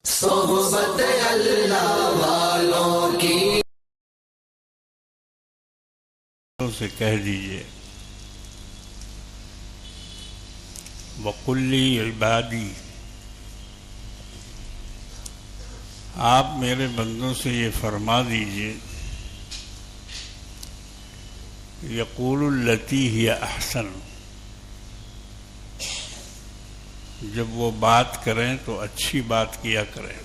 صحبت اللہ والوں کی سے کہہ دیجئے وَقُلْ لِي عِبَادِي، آپ میرے بندوں سے یہ فرما دیجئے یقول التی ہی احسن، جب وہ بات کریں تو اچھی بات کیا کریں،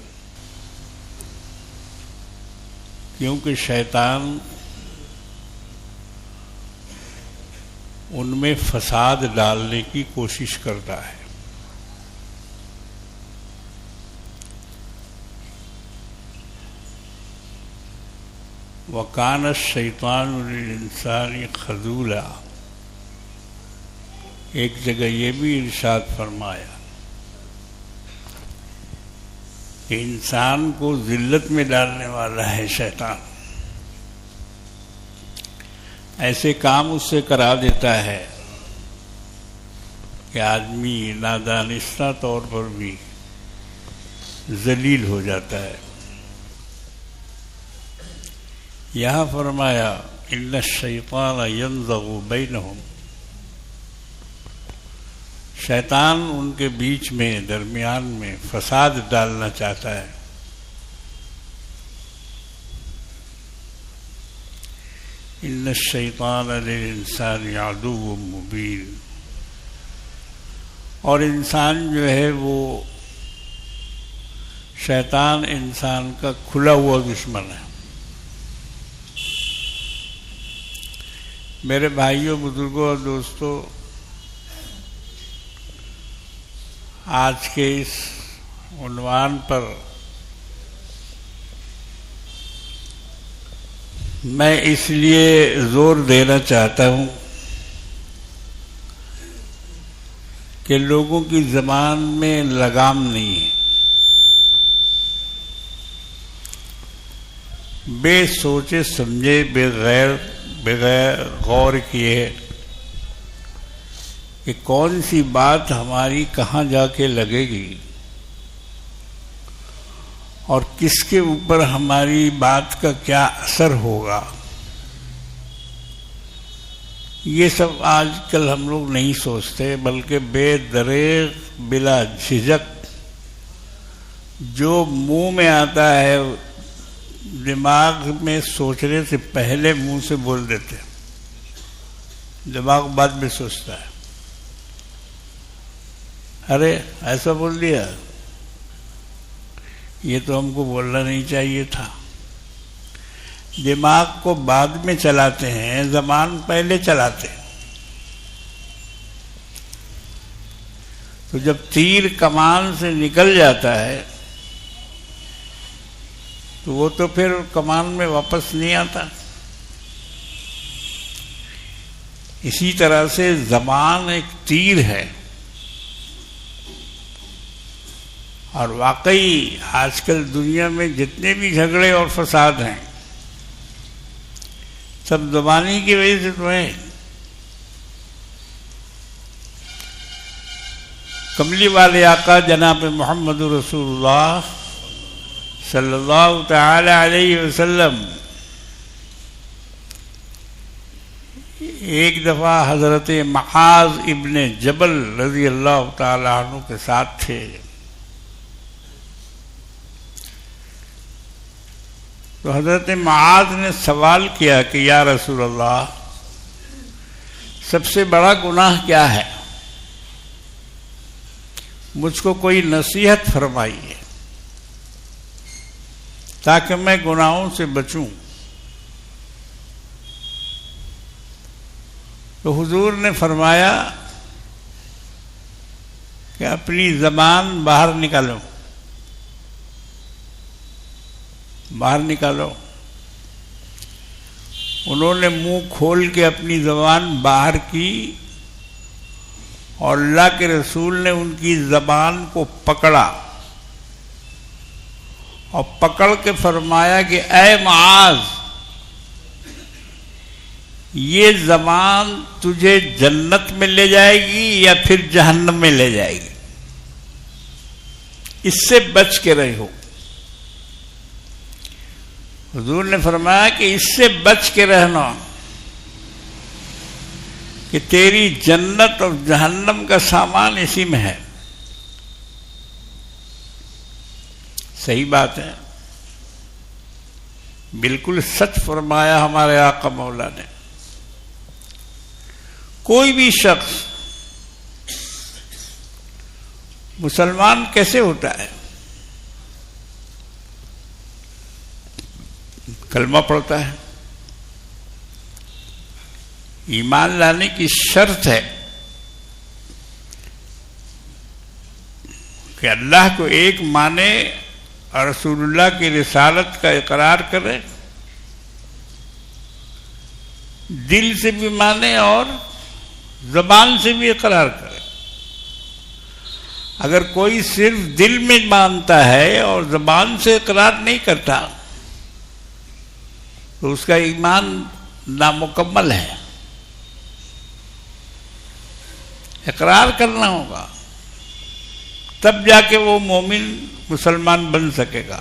کیونکہ شیطان ان میں فساد ڈالنے کی کوشش کرتا ہے۔ وَكَانَ الشَّيْطَانُ لِلْإِنسَانِ خَذُولًا، ایک جگہ یہ بھی ارشاد فرمایا کہ انسان کو ذلت میں ڈالنے والا ہے شیطان، ایسے کام اس سے کرا دیتا ہے کہ آدمی نادانستہ طور پر بھی ذلیل ہو جاتا ہے۔ یہاں فرمایا ان الشیطان ینزغ بینہم، شیطان ان کے بیچ میں درمیان میں فساد ڈالنا چاہتا ہے۔ ان الشیطان للانسان عدو مبین، اور انسان جو ہے وہ شیطان انسان کا کھلا ہوا دشمن ہے۔ میرے بھائیوں، بزرگوں اور دوستوں، آج کے اس عنوان پر میں اس لیے زور دینا چاہتا ہوں کہ لوگوں کی زبان میں لگام نہیں ہے، بے سوچے سمجھے بغیر غور کیے کہ کون سی بات ہماری کہاں جا کے لگے گی اور کس کے اوپر ہماری بات کا کیا اثر ہوگا، یہ سب آج کل ہم لوگ نہیں سوچتے، بلکہ بے دریغ بلا جھجک جو منہ میں آتا ہے دماغ میں سوچنے سے پہلے منہ سے بول دیتے، دماغ بعد میں سوچتا ہے، ارے ایسا بول دیا، یہ تو ہم کو بولنا نہیں چاہیے تھا۔ دماغ کو بعد میں چلاتے ہیں، زبان پہلے چلاتے ہیں۔ تو جب تیر کمان سے نکل جاتا ہے تو وہ تو پھر کمان میں واپس نہیں آتا۔ اسی طرح سے زبان ایک تیر ہے، اور واقعی آج کل دنیا میں جتنے بھی جھگڑے اور فساد ہیں سب زبانی کی وجہ سے تو ہے۔ کملی والے آقا جناب محمد رسول اللہ صلی اللہ تعالی علیہ وسلم ایک دفعہ حضرت معاذ ابن جبل رضی اللہ تعالی عنہ کے ساتھ تھے۔ تو حضرت معاذ نے سوال کیا کہ یا رسول اللہ، سب سے بڑا گناہ کیا ہے؟ مجھ کو کوئی نصیحت فرمائیے تاکہ میں گناہوں سے بچوں۔ تو حضور نے فرمایا کہ اپنی زبان باہر نکالو، باہر نکالو۔ انہوں نے منہ کھول کے اپنی زبان باہر کی، اور اللہ کے رسول نے ان کی زبان کو پکڑا اور پکڑ کے فرمایا کہ اے معاذ، یہ زبان تجھے جنت میں لے جائے گی یا پھر جہنم میں لے جائے گی؟ اس سے بچ کے رہو. حضور نے فرمایا کہ اس سے بچ کے رہنا کہ تیری جنت اور جہنم کا سامان اسی میں ہے. صحیح بات ہے، بالکل سچ فرمایا ہمارے آقا مولا نے. کوئی بھی شخص مسلمان کیسے ہوتا ہے؟ کلمہ پڑھتا ہے. ایمان لانے کی شرط ہے کہ اللہ کو ایک مانے اور رسول اللہ کی رسالت کا اقرار کرے، دل سے بھی مانے اور زبان سے بھی اقرار کرے. اگر کوئی صرف دل میں مانتا ہے اور زبان سے اقرار نہیں کرتا تو اس کا ایمان نامکمل ہے. اقرار کرنا ہوگا تب جا کے وہ مومن مسلمان بن سکے گا.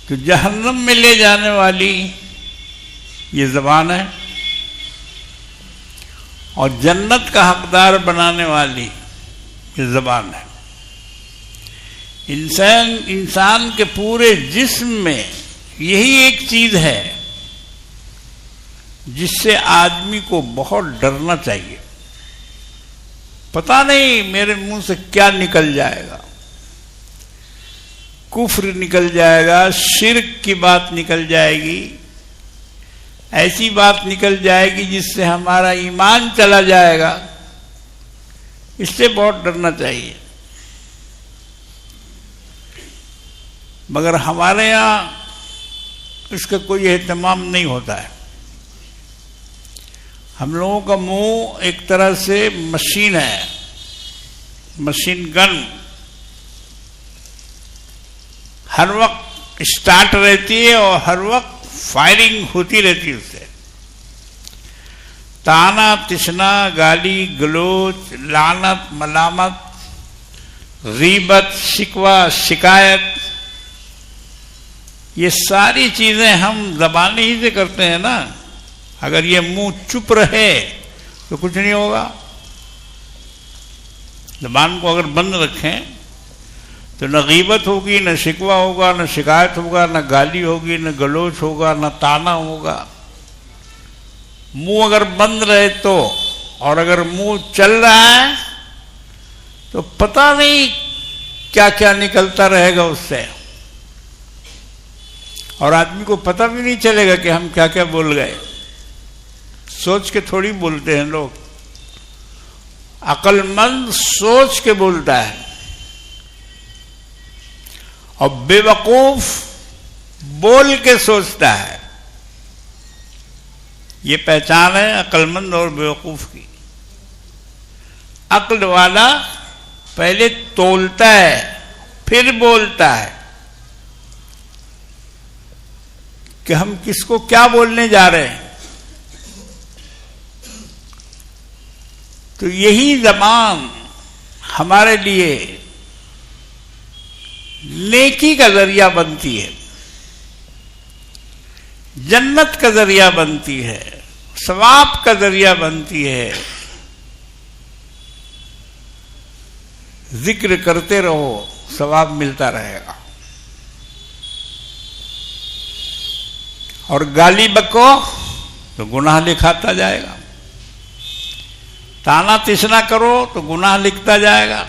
تو جہنم میں لے جانے والی یہ زبان ہے اور جنت کا حقدار بنانے والی یہ زبان ہے. انسان کے پورے جسم میں یہی ایک چیز ہے جس سے آدمی کو بہت ڈرنا چاہیے. پتہ نہیں میرے منہ سے کیا نکل جائے گا. کفر نکل جائے گا، شرک کی بات نکل جائے گی، ایسی بات نکل جائے گی جس سے ہمارا ایمان چلا جائے گا. اس سے بہت ڈرنا چاہیے. مگر ہمارے یہاں اس کا کوئی اہتمام نہیں ہوتا ہے. ہم لوگوں کا منہ ایک طرح سے مشین ہے، مشین گن، ہر وقت اسٹارٹ رہتی ہے اور ہر وقت فائرنگ ہوتی رہتی ہے. اس سے تانا تشنا، گالی گلوچ، لعنت، ملامت، غیبت، شکوہ، شکایت، یہ ساری چیزیں ہم زبان ہی سے کرتے ہیں نا. اگر یہ منہ چپ رہے تو کچھ نہیں ہوگا. زبان کو اگر بند رکھیں تو نہ غیبت ہوگی، نہ شکوہ ہوگا، نہ شکایت ہوگا، نہ گالی ہوگی، نہ گلوچ ہوگا، نہ تانا ہوگا. منہ اگر بند رہے تو، اور اگر منہ چل رہا ہے تو پتہ نہیں کیا کیا نکلتا رہے گا اس سے، اور آدمی کو پتہ بھی نہیں چلے گا کہ ہم کیا کیا بول گئے. سوچ کے تھوڑی بولتے ہیں لوگ. عقل مند سوچ کے بولتا ہے اور بے وقوف بول کے سوچتا ہے. یہ پہچان ہے عقل مند اور بے وقوف کی. عقل والا پہلے تولتا ہے پھر بولتا ہے کہ ہم کس کو کیا بولنے جا رہے ہیں. تو یہی زبان ہمارے لیے نیکی کا ذریعہ بنتی ہے، جنت کا ذریعہ بنتی ہے، ثواب کا ذریعہ بنتی ہے. ذکر کرتے رہو، ثواب ملتا رہے گا. اور گالی بکو تو گناہ لکھاتا جائے گا. تانا تشنا کرو تو گناہ لکھتا جائے گا.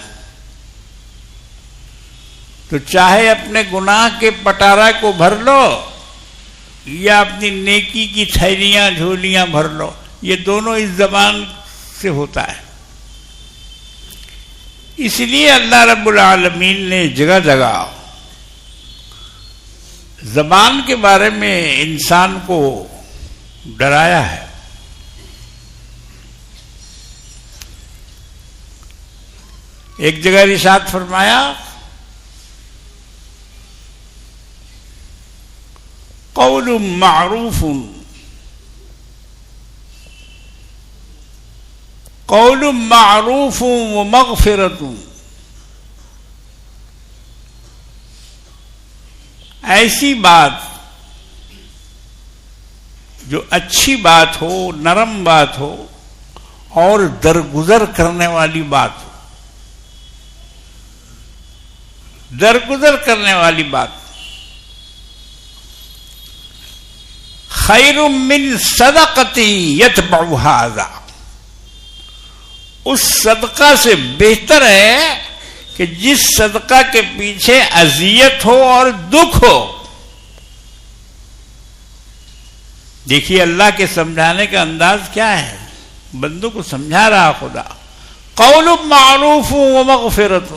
تو چاہے اپنے گناہ کے پٹارا کو بھر لو یا اپنی نیکی کی تھیلیاں جھولیاں بھر لو، یہ دونوں اس زبان سے ہوتا ہے. اس لیے اللہ رب العالمین نے جگہ جگہ زبان کے بارے میں انسان کو ڈرایا ہے. ایک جگہ ارشاد فرمایا قول معروف قول معروف و مغفرت، ایسی بات جو اچھی بات ہو، نرم بات ہو اور درگزر کرنے والی بات ہو، درگزر کرنے والی بات، خیر من صدقۃ یتبعها اذی، اس صدقہ سے بہتر ہے کہ جس صدقہ کے پیچھے اذیت ہو اور دکھ ہو۔ دیکھیے اللہ کے سمجھانے کا انداز کیا ہے، بندوں کو سمجھا رہا خدا۔ قول معروف و مغفرت،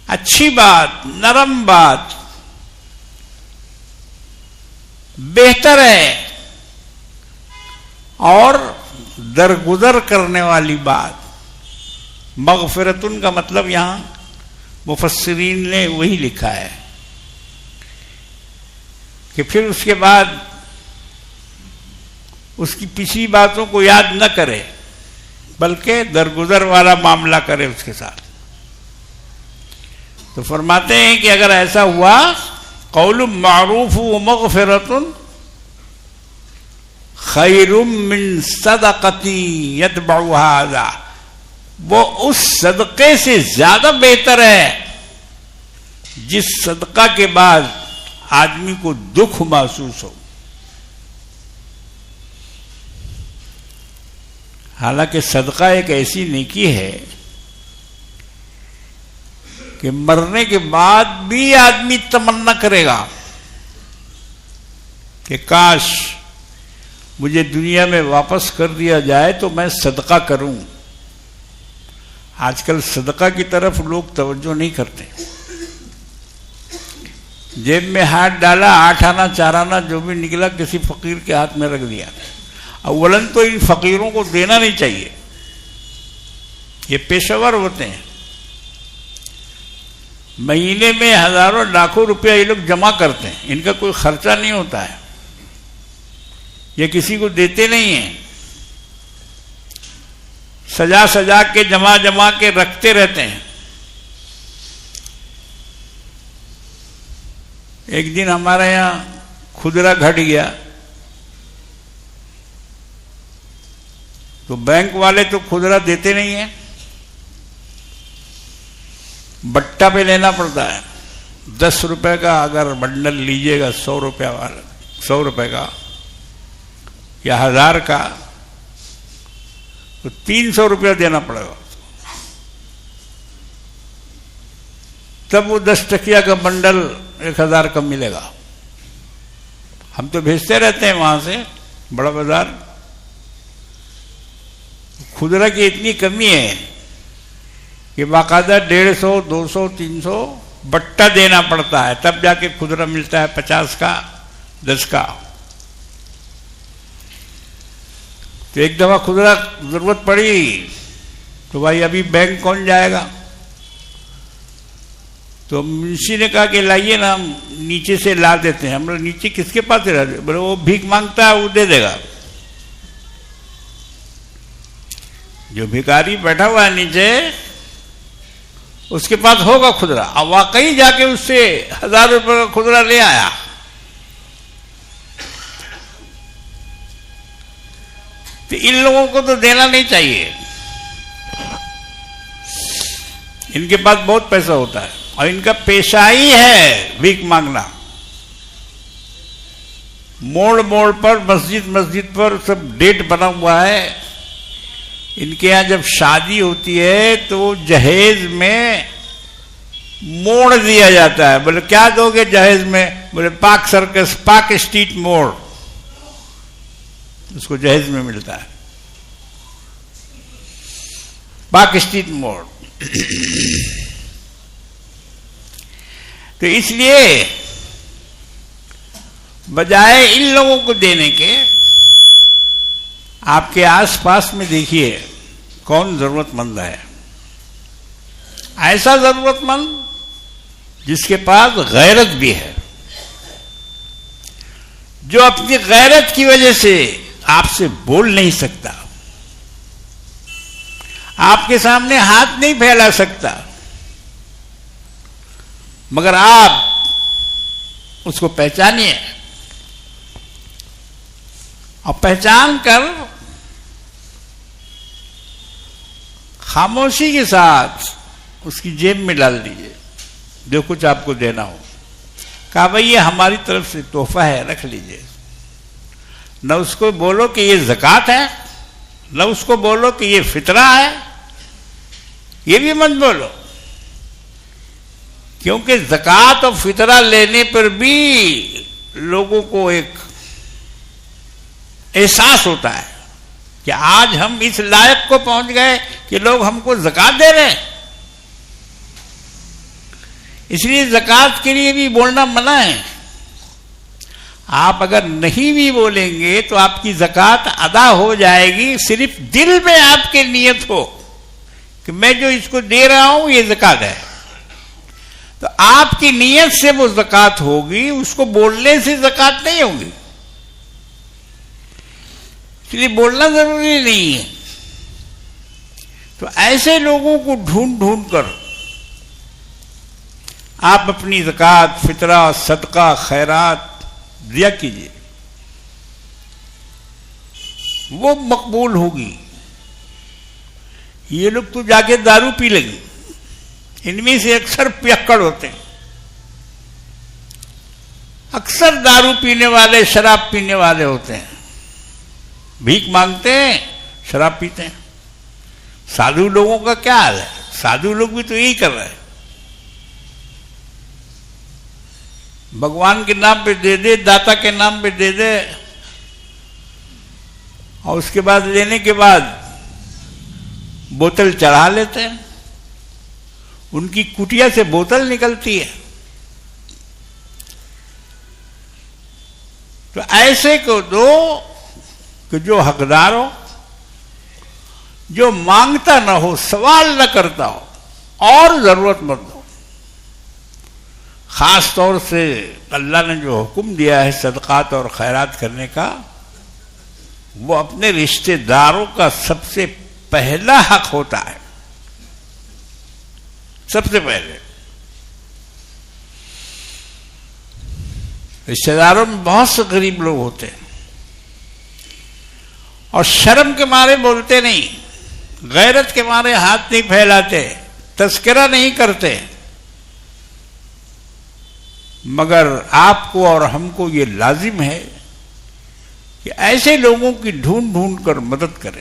اچھی بات، نرم بات بہتر ہے، اور درگزر کرنے والی بات۔ مغفرتن کا مطلب یہاں مفسرین نے وہی لکھا ہے کہ پھر اس کے بعد اس کی پچھلی باتوں کو یاد نہ کرے، بلکہ درگزر والا معاملہ کرے اس کے ساتھ۔ تو فرماتے ہیں کہ اگر ایسا ہوا، قول معروف و مغفرت خیر من صدقۃ یتبعها اذی، وہ اس صدقے سے زیادہ بہتر ہے جس صدقہ کے بعد آدمی کو دکھ محسوس ہو۔ حالانکہ صدقہ ایک ایسی نیکی ہے کہ مرنے کے بعد بھی آدمی تمنا کرے گا کہ کاش مجھے دنیا میں واپس کر دیا جائے تو میں صدقہ کروں۔ آج کل صدقہ کی طرف لوگ توجہ نہیں کرتے، جیب میں ہاتھ ڈالا، 8 آنا 4 آنا جو بھی نکلا کسی فقیر کے ہاتھ میں رکھ دیا۔ اولاً تو ان فقیروں کو دینا نہیں چاہیے، یہ پیشہ ور ہوتے ہیں، مہینے میں ہزاروں لاکھوں روپیہ یہ لوگ جمع کرتے ہیں، ان کا کوئی خرچہ نہیں ہوتا ہے، یہ کسی کو دیتے نہیں ہیں، سجا سجا کے جمع کے رکھتے رہتے ہیں۔ ایک دن ہمارے یہاں کھدرا گھٹ گیا تو بینک والے تو کھدرا دیتے نہیں ہیں، بٹا پہ لینا پڑتا ہے۔ 10 روپے کا اگر بنڈل لیجئے گا، 100 روپے والا، 100 روپے کا یا 1000 کا، تو 300 روپیہ دینا پڑے گا، تب وہ 10 ٹکیا کا بنڈل 1000 کا ملے گا۔ ہم تو بھیجتے رہتے ہیں وہاں سے بڑا بازار۔ کھدرا کی اتنی کمی ہے کہ باقاعدہ 150, 200, 300 بٹا دینا پڑتا ہے، تب جا کے کھدرا ملتا ہے 50 کا، 10 کا۔ تو ایک دفعہ کھدرا ضرورت پڑی تو بھائی ابھی بینک کون جائے گا؟ تو منشی نے کہا کہ لائیے نا، ہم نیچے سے لا دیتے ہیں۔ ہم لوگ نیچے کس کے پاس رہ دے؟ بولے وہ بھیک مانگتا ہے، وہ دے دے گا۔ جو بھکاری بیٹھا ہوا ہے نیچے، اس کے پاس ہوگا کھدرا۔ اب واقعی جا کے اس سے 1000 روپے کا کھدرا لے آیا۔ تو ان لوگوں کو تو دینا نہیں چاہیے، ان کے پاس بہت پیسہ ہوتا ہے اور ان کا پیشہ ہی ہے بھیک مانگنا۔ موڑ موڑ پر، مسجد پر سب ڈیٹ بنا ہوا ہے۔ ان کے یہاں جب شادی ہوتی ہے تو جہیز میں موڑ دیا جاتا ہے۔ بولے کیا دو گے جہیز میں؟ بولے پاک سرکس، پاک اسٹریٹ موڑ، اس کو جہیز میں ملتا ہے، پاک اسٹریٹ موڑ۔ تو اس لیے بجائے ان لوگوں کو دینے کے، آپ کے آس پاس میں دیکھیے کون ضرورت مند ہے، ایسا ضرورت مند جس کے پاس غیرت بھی ہے، جو اپنی غیرت کی وجہ سے آپ سے بول نہیں سکتا، آپ کے سامنے ہاتھ نہیں پھیلا سکتا، مگر آپ اس کو پہچانیے اور پہچان کر خاموشی کے ساتھ اس کی جیب میں ڈال دیجیے جو کچھ آپ کو دینا ہو. کہا بھائی یہ ہماری طرف سے تحفہ ہے، رکھ لیجیے. نہ اس کو بولو کہ یہ زکوٰۃ ہے، نہ اس کو بولو کہ یہ فطرہ ہے، یہ بھی مت بولو، کیونکہ زکوٰۃ اور فطرہ لینے پر بھی لوگوں کو ایک احساس ہوتا ہے کہ آج ہم اس لائق کو پہنچ گئے کہ لوگ ہم کو زکوٰۃ دے رہے ہیں. اس لیے زکوٰۃ کے لیے بھی بولنا منع ہے. آپ اگر نہیں بھی بولیں گے تو آپ کی زکوٰۃ ادا ہو جائے گی، صرف دل میں آپ کی نیت ہو کہ میں جو اس کو دے رہا ہوں یہ زکوٰۃ ہے، تو آپ کی نیت سے وہ زکوٰۃ ہوگی، اس کو بولنے سے زکوٰۃ نہیں ہوگی. اس لیے بولنا ضروری نہیں ہے. تو ایسے لوگوں کو ڈھونڈ ڈھونڈ کر آپ اپنی زکوٰۃ، فطرہ، صدقہ، خیرات دیا کیجیے، وہ مقبول ہوگی. یہ لوگ تو جا کے دارو پی لیں گے، ان میں سے اکثر پیکڑ ہوتے ہیں. اکثر دارو پینے والے، شراب پینے والے ہوتے ہیں، بھیک مانگتے ہیں، شراب پیتے ہیں. سادھو لوگوں کا کیا حال ہے؟ سادھو لوگ بھی تو یہی کر رہے ہیں. بھگوان کے نام پہ دے دے، داتا کے نام پہ دے دے، اور اس کے بعد لینے کے بعد بوتل چڑھا لیتے ہیں. ان کی کٹیا سے بوتل نکلتی ہے. تو ایسے کو دو کہ جو حقدار ہو، جو مانگتا نہ ہو، سوال نہ کرتا ہو، اور ضرورت مند ہو. خاص طور سے اللہ نے جو حکم دیا ہے صدقات اور خیرات کرنے کا، وہ اپنے رشتہ داروں کا سب سے پہلا حق ہوتا ہے. سب سے پہلے رشتہ داروں میں بہت سے غریب لوگ ہوتے ہیں اور شرم کے مارے بولتے نہیں، غیرت کے مارے ہاتھ نہیں پھیلاتے، تذکرہ نہیں کرتے. مگر آپ کو اور ہم کو یہ لازم ہے کہ ایسے لوگوں کی ڈھونڈ ڈھونڈ کر مدد کریں.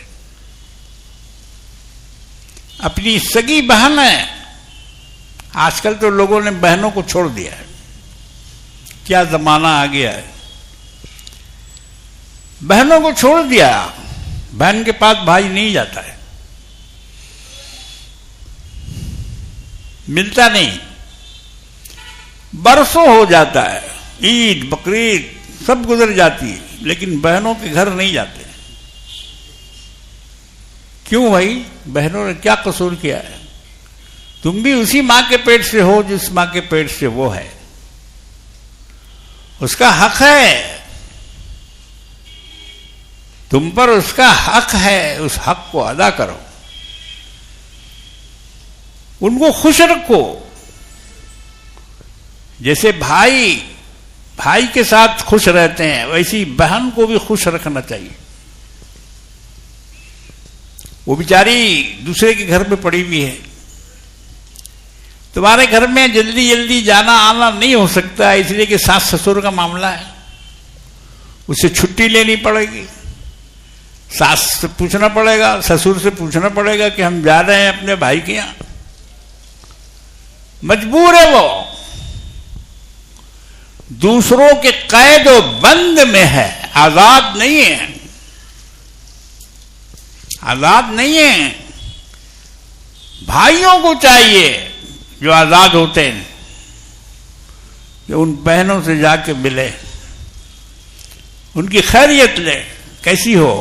اپنی سگی بہن ہے، آج کل تو لوگوں نے بہنوں کو چھوڑ دیا ہے، کیا زمانہ آ گیا ہے. بہنوں کو چھوڑ دیا، بہن کے پاس بھائی نہیں جاتا ہے، ملتا نہیں. برسوں ہو جاتا ہے، عید بقرعید سب گزر جاتی ہے، لیکن بہنوں کے گھر نہیں جاتے. کیوں بھائی؟ بہنوں نے کیا قصور کیا ہے؟ تم بھی اسی ماں کے پیٹ سے ہو جس ماں کے پیٹ سے وہ ہے. اس کا حق ہے، تم پر اس کا حق ہے، اس حق کو ادا کرو. ان کو خوش رکھو. جیسے بھائی کے ساتھ خوش رہتے ہیں، ویسی بہن کو بھی خوش رکھنا چاہیے. وہ بیچاری دوسرے کے گھر میں پڑی ہوئی ہے، تمہارے گھر میں جلدی جلدی جانا آنا نہیں ہو سکتا، اس لیے کہ ساس سسر کا معاملہ ہے، اسے چھٹی لینی پڑے گی. ساس سے پوچھنا پڑے گا، سسر سے پوچھنا پڑے گا کہ ہم جا رہے ہیں اپنے بھائی کے یہاں. مجبور ہے، وہ دوسروں کے قید و بند میں ہے، آزاد نہیں ہے. آزاد نہیں ہے. بھائیوں کو چاہیے جو آزاد ہوتے ہیں کہ ان بہنوں سے جا کے ملے، ان کی خیریت لے. کیسی ہو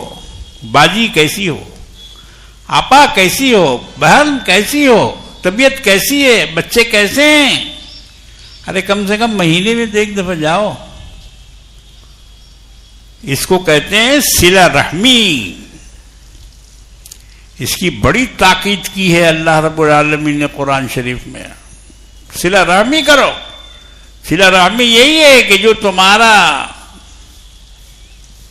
باجی، کیسی ہو آپا، کیسی ہو بہن، کیسی ہو، طبیعت کیسی ہے، بچے کیسے ہیں. ارے کم سے کم مہینے میں تو ایک دفعہ جاؤ. اس کو کہتے ہیں صلہ رحمی. اس کی بڑی تاکید کی ہے اللہ رب العالمین نے قرآن شریف میں. صلہ رحمی کرو. صلہ رحمی یہی ہے کہ جو تمہارا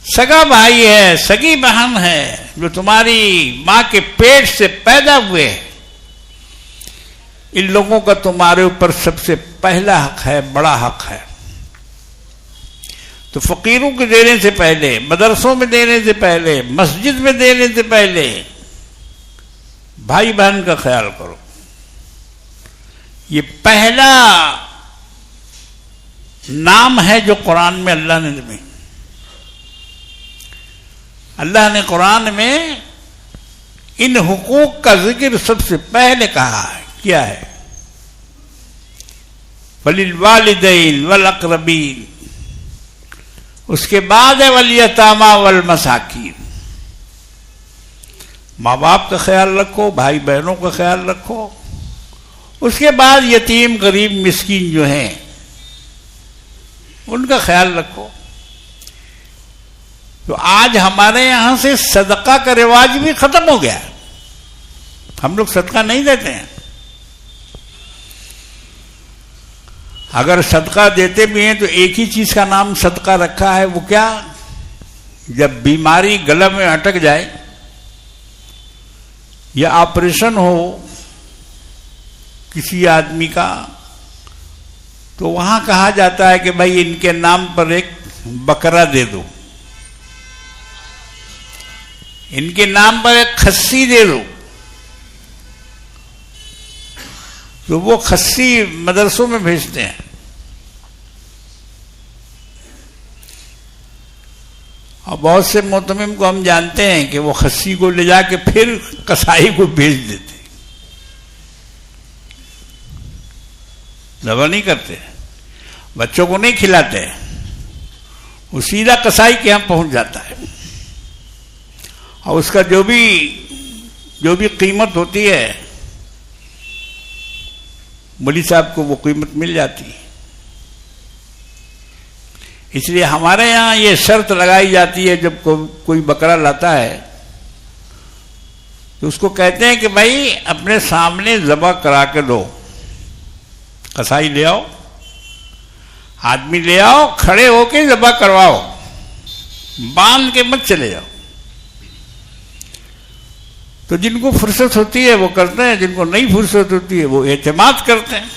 سگا بھائی ہے، سگی بہن ہے، جو تمہاری ماں کے پیٹ سے پیدا ہوئے، ان لوگوں کا تمہارے اوپر سب سے پہلا حق ہے، بڑا حق ہے. تو فقیروں کو دینے سے پہلے، مدرسوں میں دینے سے پہلے، مسجد میں دینے سے پہلے بھائی بہن کا خیال کرو. یہ پہلا نام ہے جو قرآن میں اللہ نے دی. اللہ نے قرآن میں ان حقوق کا ذکر سب سے پہلے کہا ہے. کیا ہے؟ وَلِلْوَالِدَيْنِ وَالْأَقْرَبِينَ. اس کے بعد ہے وَالْيَتَامَى وَالْمَسَاكِينَ. ماں باپ کا خیال رکھو، بھائی بہنوں کا خیال رکھو. اس کے بعد یتیم غریب مسکین جو ہیں ان کا خیال رکھو. تو آج ہمارے یہاں سے صدقہ کا رواج بھی ختم ہو گیا ہے. ہم لوگ صدقہ نہیں دیتے ہیں. اگر صدقہ دیتے بھی ہیں تو ایک ہی چیز کا نام صدقہ رکھا ہے. وہ کیا؟ جب بیماری گلے میں اٹک جائے یا آپریشن ہو کسی آدمی کا تو وہاں کہا جاتا ہے کہ بھائی ان کے نام پر ایک بکرا دے دو، ان کے نام پر ایک خسی دے دو. تو وہ خسی مدرسوں میں بھیجتے ہیں. اور بہت سے محتمم کو ہم جانتے ہیں کہ وہ خسی کو لے جا کے پھر قصائی کو بھیج دیتے، ذبح نہیں کرتے، بچوں کو نہیں کھلاتے. وہ سیدھا قصائی کے یہاں پہنچ جاتا ہے اور اس کا جو بھی قیمت ہوتی ہے مولوی صاحب کو وہ قیمت مل جاتی ہے. اس لیے ہمارے یہاں یہ شرط لگائی جاتی ہے جب کوئی بکرا لاتا ہے تو اس کو کہتے ہیں کہ بھائی اپنے سامنے ذبح کرا کے دو. قصائی لے آؤ، آدمی لے آؤ، کھڑے ہو کے ذبح کرواؤ، باندھ کے مت چلے جاؤ. تو جن کو فرصت ہوتی ہے وہ کرتے ہیں، جن کو نہیں فرصت ہوتی ہے وہ اعتماد کرتے ہیں.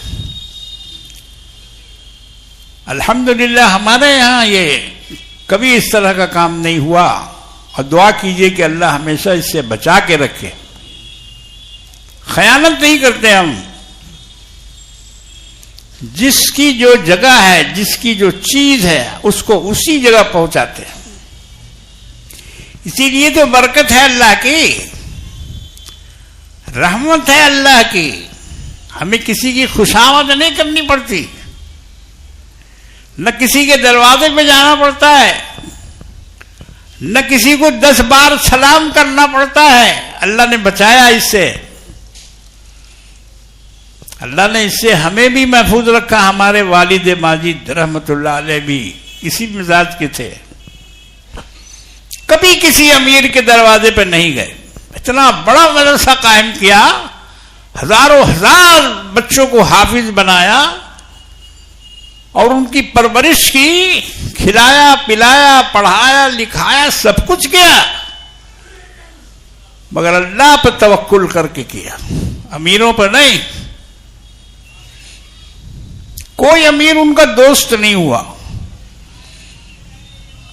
الحمدللہ ہمارے یہاں یہ کبھی اس طرح کا کام نہیں ہوا. اور دعا کیجئے کہ اللہ ہمیشہ اس سے بچا کے رکھے. خیانت نہیں کرتے ہم. جس کی جو جگہ ہے، جس کی جو چیز ہے، اس کو اسی جگہ پہنچاتے ہیں. اسی لیے تو برکت ہے اللہ کی، رحمت ہے اللہ کی. ہمیں کسی کی خوشامد نہیں کرنی پڑتی، نہ کسی کے دروازے پہ جانا پڑتا ہے، نہ کسی کو 10 بار سلام کرنا پڑتا ہے. اللہ نے بچایا اس سے. اللہ نے اس سے ہمیں بھی محفوظ رکھا. ہمارے والد ماجد رحمت اللہ علیہ بھی اسی مزاج کے تھے. کبھی کسی امیر کے دروازے پہ نہیں گئے. اتنا بڑا مدرسہ قائم کیا، ہزاروں ہزار بچوں کو حافظ بنایا اور ان کی پرورش کی، کھلایا پلایا پڑھایا لکھایا سب کچھ کیا، مگر اللہ پر توکل کر کے کیا، امیروں پر نہیں. کوئی امیر ان کا دوست نہیں ہوا.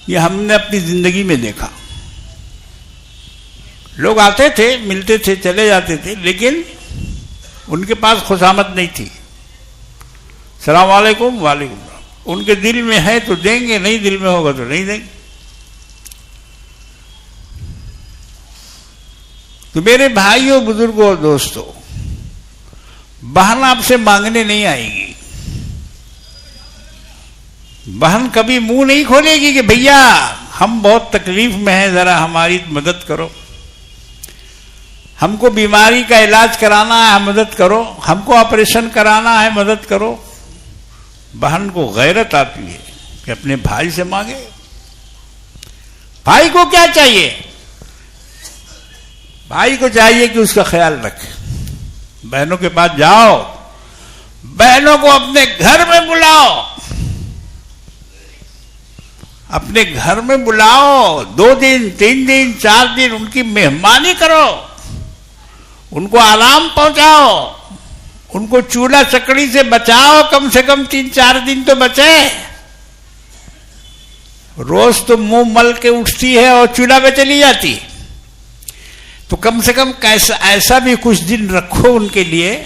یہ ہم نے اپنی زندگی میں دیکھا. لوگ آتے تھے، ملتے تھے، چلے جاتے تھے، لیکن ان کے پاس خوشامد نہیں تھی. السلام علیکم، وعلیکم السلام. ان کے دل میں ہے تو دیں گے، نہیں دل میں ہوگا تو نہیں دیں گے. تو میرے بھائیوں، بزرگوں اور دوستوں، بہن آپ سے مانگنے نہیں آئے گی. بہن کبھی منہ نہیں کھولے گی کہ بھیا ہم بہت تکلیف میں ہیں، ذرا ہماری مدد کرو، ہم کو بیماری کا علاج کرانا ہے، مدد کرو، ہم کو آپریشن کرانا ہے، مدد کرو. بہن کو غیرت آتی ہے کہ اپنے بھائی سے مانگے. بھائی کو کیا چاہیے؟ بھائی کو چاہیے کہ اس کا خیال رکھے. بہنوں کے پاس جاؤ، بہنوں کو اپنے گھر میں بلاؤ، اپنے گھر میں بلاؤ، 2 دن 3 دن 4 دن ان کی مہمانی کرو، ان کو آرام پہنچاؤ، ان کو چولہا چکڑی سے بچاؤ. کم سے کم 3-4 دن تو بچے. روز تو منہ مل کے اٹھتی ہے اور چولہا پہ چلی جاتی، تو کم سے کم ایسا بھی کچھ دن رکھو ان کے لیے.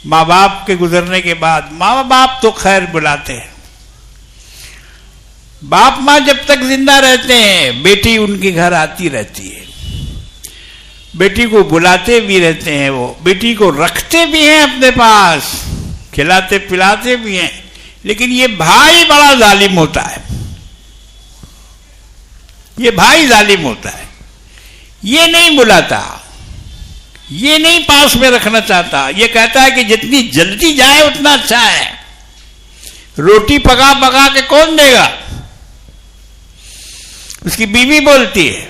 ماں باپ کے گزرنے کے بعد ماں باپ تو خیر بلاتے ہیں، باپ ماں جب تک زندہ رہتے ہیں بیٹی ان کے گھر آتی رہتی ہے، بیٹی کو بلاتے بھی رہتے ہیں، وہ بیٹی کو رکھتے بھی ہیں اپنے پاس، کھلاتے پلاتے بھی ہیں. لیکن یہ بھائی بڑا ظالم ہوتا ہے، یہ بھائی ظالم ہوتا ہے. یہ نہیں بلاتا، یہ نہیں پاس میں رکھنا چاہتا، یہ کہتا ہے کہ جتنی جلدی جائے اتنا اچھا ہے. روٹی پکا پکا کے کون دے گا؟ اس کی بیوی بولتی ہے.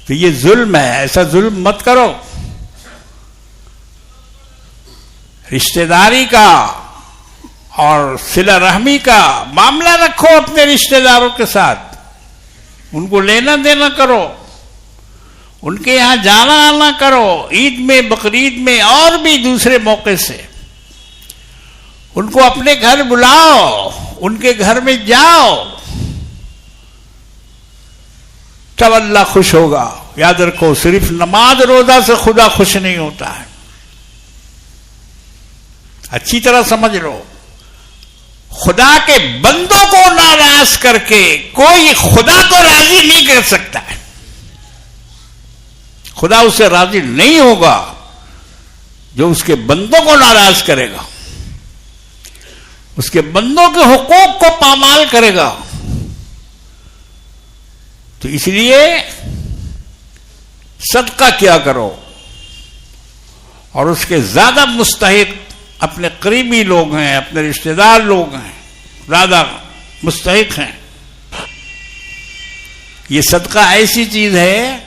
تو یہ ظلم ہے، ایسا ظلم مت کرو. رشتہ داری کا اور صلہ رحمی کا معاملہ رکھو اپنے رشتہ داروں کے ساتھ، ان کو لینا دینا کرو، ان کے یہاں جانا آنا کرو، عید میں بقرعید میں اور بھی دوسرے موقع سے ان کو اپنے گھر بلاؤ، ان کے گھر میں جاؤ، تب اللہ خوش ہوگا. یاد رکھو صرف نماز روزہ سے خدا خوش نہیں ہوتا ہے، اچھی طرح سمجھ لو. خدا کے بندوں کو ناراض کر کے کوئی خدا کو راضی نہیں کر سکتا ہے. خدا اس سے راضی نہیں ہوگا جو اس کے بندوں کو ناراض کرے گا، اس کے بندوں کے حقوق کو پامال کرے گا. تو اس لیے صدقہ کیا کرو، اور اس کے زیادہ مستحق اپنے قریبی لوگ ہیں، اپنے رشتہ دار لوگ ہیں، زیادہ مستحق ہیں. یہ صدقہ ایسی چیز ہے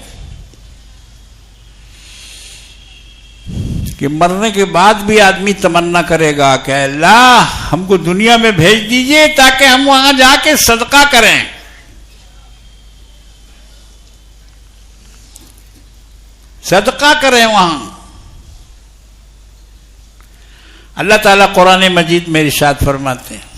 کہ مرنے کے بعد بھی آدمی تمنا کرے گا کہ اللہ ہم کو دنیا میں بھیج دیجئے تاکہ ہم وہاں جا کے صدقہ کریں. صدقہ کریں وہاں. اللہ تعالیٰ قرآن مجید میں ارشاد فرماتے ہیں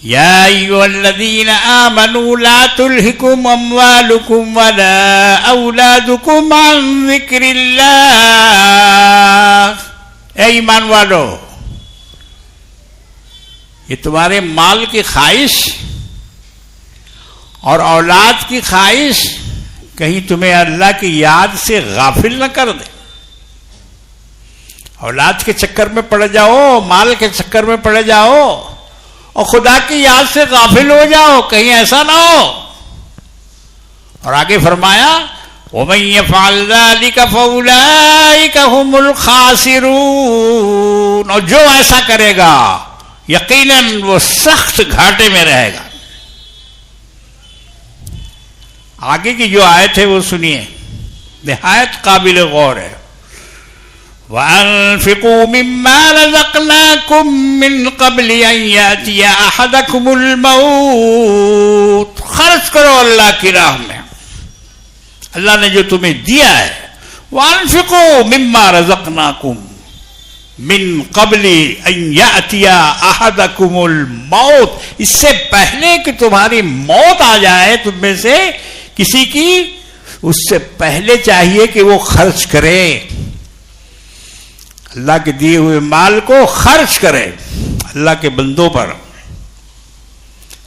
یا ایھا الذین آمنوا لا تلہکم اموالکم ولا اولادکم عن ذکر اللہ. اے ایمان والو، یہ تمہارے مال کی خواہش اور اولاد کی خواہش کہیں تمہیں اللہ کی یاد سے غافل نہ کر دے. اولاد کے چکر میں پڑ جاؤ، مال کے چکر میں پڑ جاؤ اور خدا کی یاد سے غافل ہو جاؤ، کہیں ایسا نہ ہو. اور آگے فرمایا وَمَن يَفْعَلْ ذَلِكَ فَأُولَٰئِكَ هُمُ الْخَاسِرُونَ. اور جو ایسا کرے گا یقیناً وہ سخت گھاٹے میں رہے گا. آگے کی جو آیت ہے وہ سنیے، نہایت قابل غور ہے. وَأَنفِقُوا مِمَّا رَزَقْنَاكُم مِّن قَبْلِ أَن يَأْتِيَ أَحَدَكُمُ الْمَوْتُ. خرچ کرو اللہ کی راہ میں، اللہ نے جو تمہیں دیا ہے. وَأَنفِقُوا مِمَّا رَزَقْنَاكُم مِّن قَبْلِ أَن يَأْتِيَ أَحَدَكُمُ الْمَوْتُ. اس سے پہلے کہ تمہاری موت آ جائے تم میں سے کسی کی، اس سے پہلے چاہیے کہ وہ خرچ کرے، اللہ کے دیے ہوئے مال کو خرچ کرے اللہ کے بندوں پر،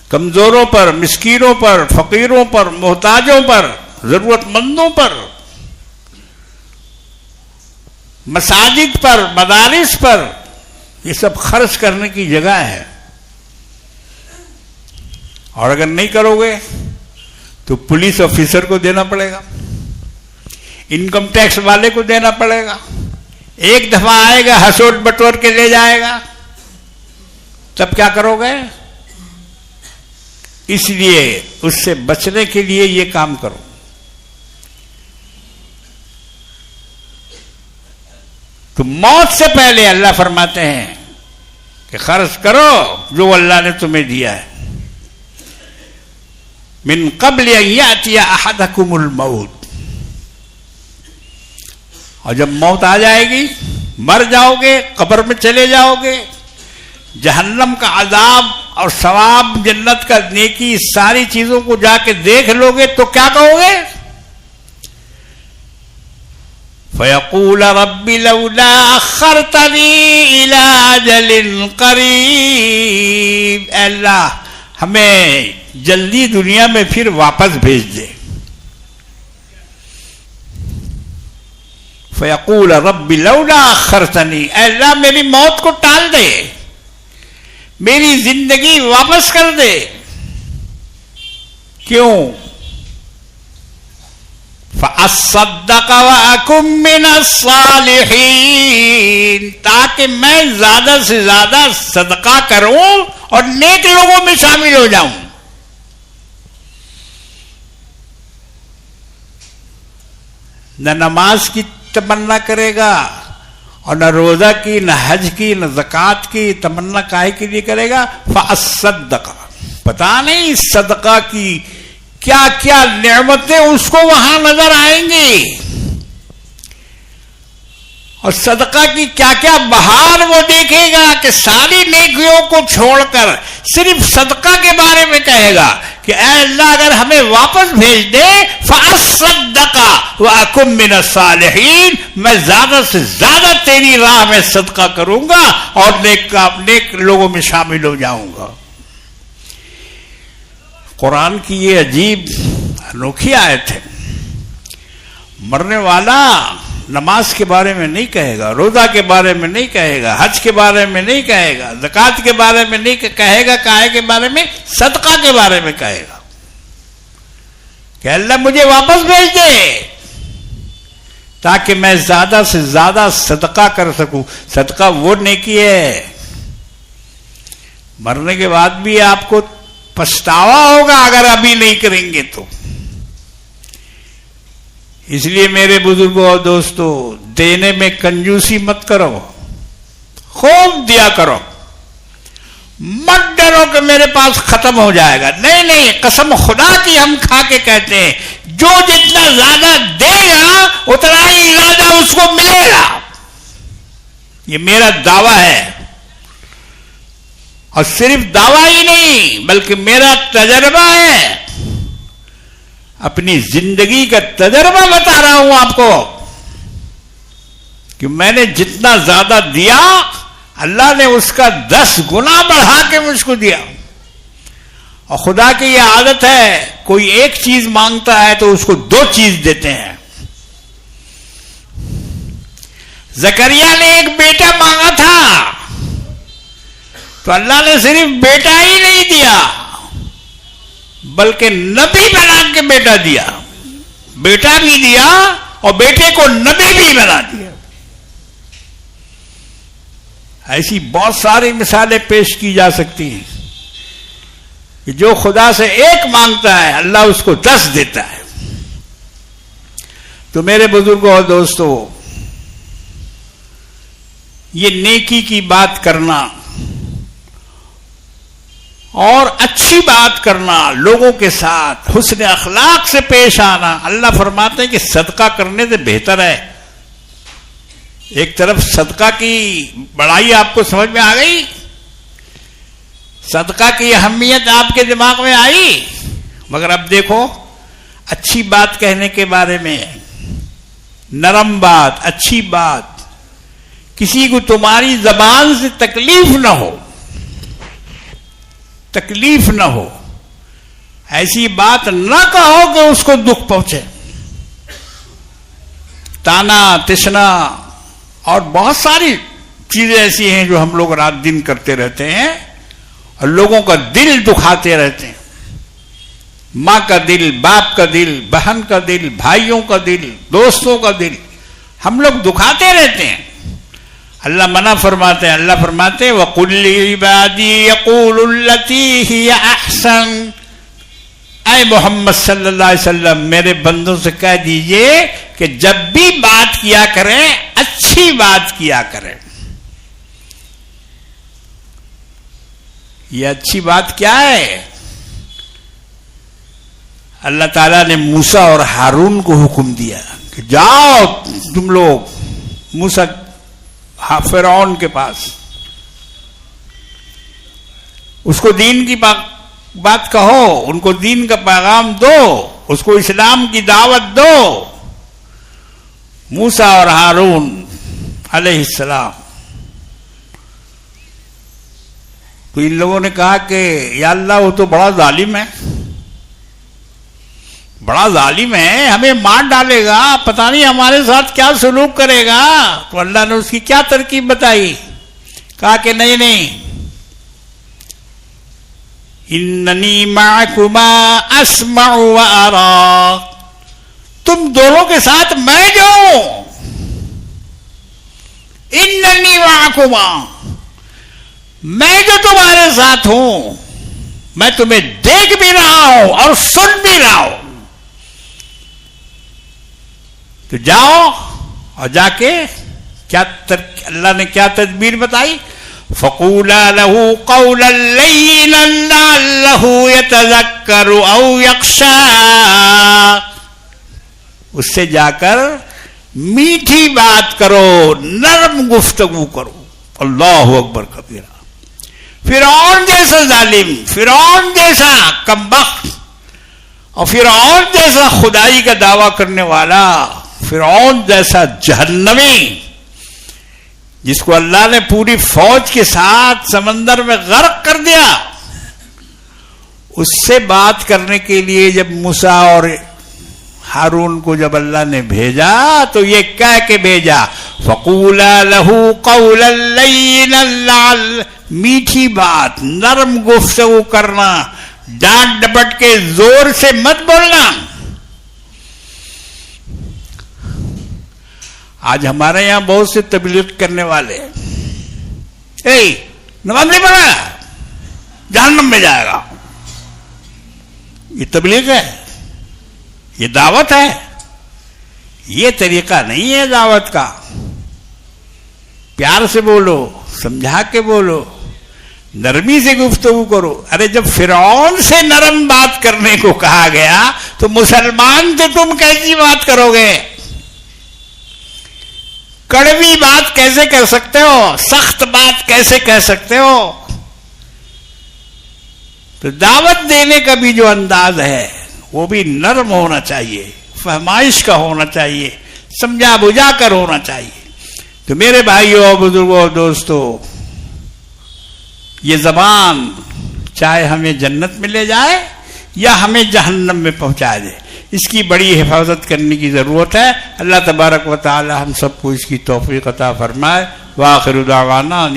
کمزوروں پر، مسکینوں پر، فقیروں پر، محتاجوں پر، ضرورت مندوں پر، مساجد پر، مدارس پر. یہ سب خرچ کرنے کی جگہ ہے. اور اگر نہیں کرو گے تو پولیس آفیسر کو دینا پڑے گا، انکم ٹیکس والے کو دینا پڑے گا. ایک دفعہ آئے گا ہسوٹ بٹور کے لے جائے گا. تب کیا کرو گے؟ اس لیے اس سے بچنے کے لیے یہ کام کرو. تو موت سے پہلے اللہ فرماتے ہیں کہ خرچ کرو جو اللہ نے تمہیں دیا ہے. من قبل ان یاتی احدکم الموت. اور جب موت آ جائے گی، مر جاؤ گے، قبر میں چلے جاؤ گے، جہنم کا عذاب اور ثواب، جنت کا نیکی، ساری چیزوں کو جا کے دیکھ لو گے تو کیا کہو گے؟ فَيَقُولَ رَبِّ لَوْلَا أَخَّرْتَنِي إِلَىٰ أَجَلٍ قَرِيبٍ. اے اللہ ہمیں جلدی دنیا میں پھر واپس بھیج دے. فَيَقُولَ رَبِّ لَوْلَا أَخَّرْتَنِي. اے اللہ میری موت کو ٹال دے، میری زندگی واپس کر دے. کیوں؟ فَأَصَّدَّقَ وَأَكُن مِّنَ الصَّالِحِينَ. تاکہ میں زیادہ سے زیادہ صدقہ کروں اور نیک لوگوں میں شامل ہو جاؤں. نہ نماز کی تمنا کرے گا اور نہ روزہ کی، نہ حج کی، نہ زکوٰۃ کی تمنا کاہے کے لیے کرے گا؟ فَأَصَّدَّقَ. پتہ نہیں صدقہ کی کیا کیا نعمتیں اس کو وہاں نظر آئیں گی، اور صدقہ کی کیا کیا بہار وہ دیکھے گا کہ ساری نیکیوں کو چھوڑ کر صرف صدقہ کے بارے میں کہے گا کہ اے اللہ اگر ہمیں واپس بھیج دے، فَأَصَّدَّقَ وَأَكُن مِّنَ الصَّالِحِينَ. میں زیادہ سے زیادہ تیری راہ میں صدقہ کروں گا اور نیک لوگوں میں شامل ہو جاؤں گا. قرآن کی یہ عجیب انوکھی آیت ہے. مرنے والا نماز کے بارے میں نہیں کہے گا، روزہ کے بارے میں نہیں کہے گا، حج کے بارے میں نہیں کہے گا، زکوٰۃ کے بارے میں نہیں کہے گا. کاہے کے بارے میں؟ صدقہ کے بارے میں کہے گا کہ اللہ مجھے واپس بھیج دے تاکہ میں زیادہ سے زیادہ صدقہ کر سکوں. صدقہ وہ نیکی ہے مرنے کے بعد بھی آپ کو پچھتاوا ہوگا اگر ابھی نہیں کریں گے تو. اس لیے میرے بزرگوں اور دوستوں، دینے میں کنجوسی مت کرو، خوب دیا کرو. مت ڈرو کہ میرے پاس ختم ہو جائے گا. نہیں نہیں، قسم خدا کی ہم کھا کے کہتے ہیں جو جتنا زیادہ دے گا اتنا ہی زیادہ اس کو ملے گا. یہ میرا دعویٰ ہے، اور صرف دعویٰ ہی نہیں بلکہ میرا تجربہ ہے. اپنی زندگی کا تجربہ بتا رہا ہوں آپ کو کہ میں نے جتنا زیادہ دیا اللہ نے اس کا 10 گنا بڑھا کے مجھ کو دیا. اور خدا کی یہ عادت ہے، کوئی ایک چیز مانگتا ہے تو اس کو 2 چیز دیتے ہیں. زکریا نے ایک بیٹا مانگا تھا تو اللہ نے صرف بیٹا ہی نہیں دیا بلکہ نبی بنا کے بیٹا دیا. بیٹا بھی دیا اور بیٹے کو نبی بھی بنا دیا. ایسی بہت ساری مثالیں پیش کی جا سکتی ہیں کہ جو خدا سے ایک مانگتا ہے اللہ اس کو 10 دیتا ہے. تو میرے بزرگوں اور دوستوں، یہ نیکی کی بات کرنا اور اچھی بات کرنا، لوگوں کے ساتھ حسن اخلاق سے پیش آنا، اللہ فرماتے ہیں کہ صدقہ کرنے سے بہتر ہے. ایک طرف صدقہ کی بڑائی آپ کو سمجھ میں آ گئی، صدقہ کی اہمیت آپ کے دماغ میں آئی، مگر اب دیکھو اچھی بات کہنے کے بارے میں، نرم بات، اچھی بات، کسی کو تمہاری زبان سے تکلیف نہ ہو، تکلیف نہ ہو، ایسی بات نہ کہو کہ اس کو دکھ پہنچے. تانا تشنا اور بہت ساری چیزیں ایسی ہیں جو ہم لوگ رات دن کرتے رہتے ہیں اور لوگوں کا دل دکھاتے رہتے ہیں. ماں کا دل، باپ کا دل، بہن کا دل، بھائیوں کا دل، دوستوں کا دل ہم لوگ دکھاتے رہتے ہیں. اللہ منع فرماتے ہیں. اللہ فرماتے ہیں وَقُلْ لِعِبَادِي يَقُولُوا الَّتِي هِيَ أَحْسَنُ. اے محمد صلی اللہ علیہ وسلم میرے بندوں سے کہہ دیجئے کہ جب بھی بات کیا کریں اچھی بات کیا کریں. یہ اچھی بات کیا ہے؟ اللہ تعالیٰ نے موسیٰ اور ہارون کو حکم دیا کہ جاؤ تم لوگ موسیٰ فرعون کے پاس، اس کو دین کی بات کہو، ان کو دین کا پیغام دو، اس کو اسلام کی دعوت دو. موسیٰ اور ہارون علیہ السلام. تو ان لوگوں نے کہا کہ یا اللہ وہ تو بڑا ظالم ہے، بڑا ظالم ہے، ہمیں مار ڈالے گا، پتہ نہیں ہمارے ساتھ کیا سلوک کرے گا. تو اللہ نے اس کی کیا ترکیب بتائی؟ کہا کہ نہیں، اننی معکما اسمع و ارا. تم دونوں کے ساتھ میں جو ہوں، اننی معکما، میں جو تمہارے ساتھ ہوں، میں تمہیں دیکھ بھی رہا ہوں اور سن بھی رہا ہوں. تو جاؤ اور جا کے کیا اللہ نے کیا تدبیر بتائی؟ فَقُولَا لَهُ قَوْلًا لَيِّنًا لَعَلَّهُ يَتَذَكَّرُ أَوْ يَخْشَىٰ. اس سے جا کر میٹھی بات کرو، نرم گفتگو کرو. اللہ اکبر کبیرہ. فرعون جیسا ظالم، فرعون جیسا کمبخت اور فرعون جیسا خدائی کا دعویٰ کرنے والا، فرعون جیسا جہنمی جس کو اللہ نے پوری فوج کے ساتھ سمندر میں غرق کر دیا، اس سے بات کرنے کے لیے جب موسیٰ اور ہارون کو جب اللہ نے بھیجا تو یہ کہہ کے بھیجا فَقُولَا لَهُ قَوْلًا لَيِّنًا. میٹھی بات، نرم گفتگو کرنا، ڈانٹ ڈپٹ کے زور سے مت بولنا. آج ہمارے یہاں بہت سے تبلیغ کرنے والے نماز نہیں پڑھا جہنم میں جائے گا. یہ تبلیغ ہے؟ یہ دعوت ہے؟ یہ طریقہ نہیں ہے دعوت کا. پیار سے بولو، سمجھا کے بولو، نرمی سے گفتگو کرو. ارے جب فرعون سے نرم بات کرنے کو کہا گیا تو مسلمان تو تم کیسی بات کرو گے؟ کڑوی بات کیسے کر سکتے ہو؟ سخت بات کیسے کہہ سکتے ہو؟ تو دعوت دینے کا بھی جو انداز ہے وہ بھی نرم ہونا چاہیے، فہمائش کا ہونا چاہیے، سمجھا بجھا کر ہونا چاہیے. تو میرے بھائیوں، بزرگوں، دوستو، یہ زبان چاہے ہمیں جنت میں لے جائے یا ہمیں جہنم میں پہنچا دے، اس کی بڑی حفاظت کرنے کی ضرورت ہے. اللہ تبارک و تعالی ہم سب کو اس کی توفیق عطا فرمائے. وآخر دعوانا